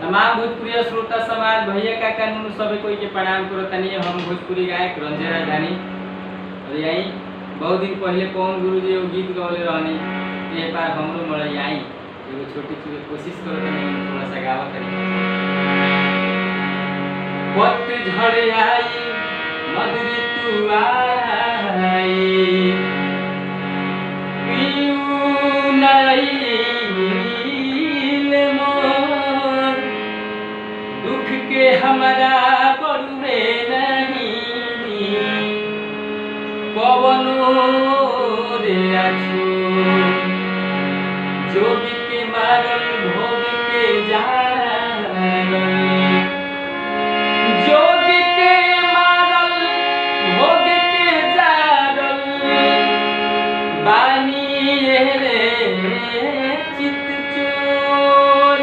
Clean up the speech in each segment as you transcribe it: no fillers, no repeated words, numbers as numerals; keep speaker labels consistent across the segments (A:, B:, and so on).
A: तमाम भोजपुरी श्रोता समाज भैया का कानून सब कोई के प्रणाम करो तनी। हम भोजपुरी गायक रंजय राजधानी और यही बहुत दिन पहले पवन गुरु जी एगो गीत गौले रहनी। ये बार हमरो मड़ई आई एगो छोटी सी कोशिश करो तनी थोड़ा सा गावा करी। पतझड़ आई मध ऋतु आई पीऊ नई के हमारा बड़ुए नहीं पवनो रे आछू जोगी के मारल भोग के जारल जोगी के मारल भोग के जारल बानी रे चित चोर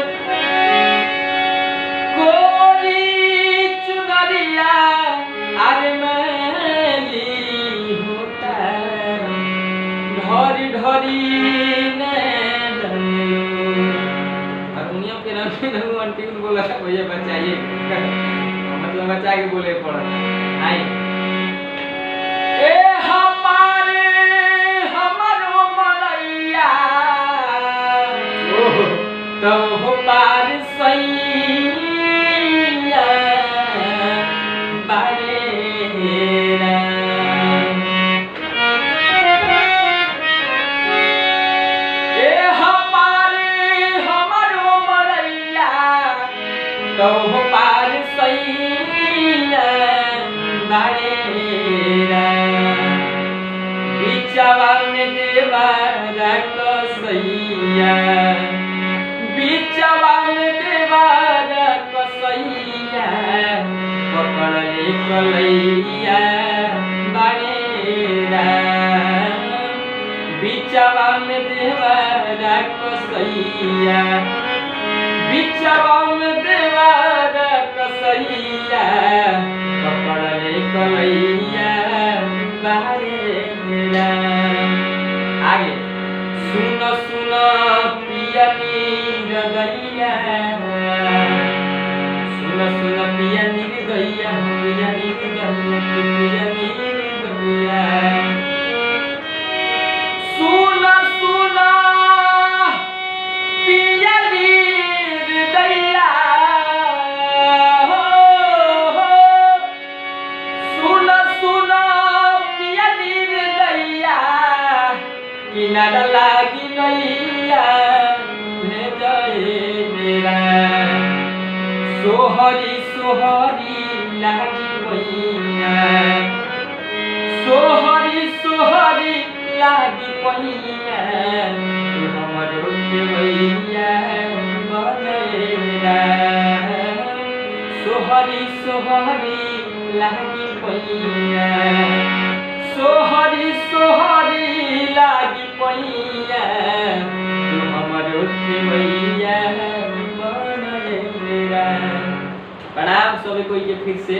A: ढोरी ढोरी हारमोनियम के नाम पे नहीं आंटी को बोला भैया बचाइए मतलब बचा के बोले पड़ा आई ए हमारो मलैया तो हो पार सैया बारे तो पार सैया बारेरा बिचवा में देवारा कसैया बिचवा में देवारा कसैया पकड़ ले कलैया बारेरा बिचवा में देवारा कसैया बिचवा में देवारा कसैया पकड़ ले कलैया बारेरा। आगे सुन सुन पिया नीर गैया सुन सुन पिया नीर गैया पिया नीर गैया पिया नीर गैया सुन सुन पिया किनारा लागी नैया भेजे मेरा सोहरी सोहरी लागी पैया सोहरी सोहरी लागी पैया तू हमरो खेवैया बनेरा सोहरी सोहरी लागी पैया सोहरी सोहरी लागी पैया तू हमरो खेवैया बनेरा। प्रणाम सभी कोई के फिर से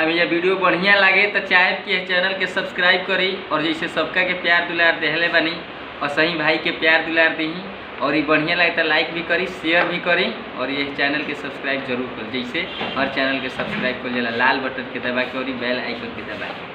A: अब यह वीडियो बढ़िया लगे तो चाहे कि चैनल के सब्सक्राइब करी और जैसे सबका के प्यार दुलार देहले बनी और सही भाई के प्यार दुलार दी और ये बढ़िया लगे तो लाइक भी करी शेयर भी करी और ये चैनल के सब्सक्राइब जरूर कर जैसे हर चैनल के सब्सक्राइब कर लाल बटन के दबा के और बेल आइकन के दबा के।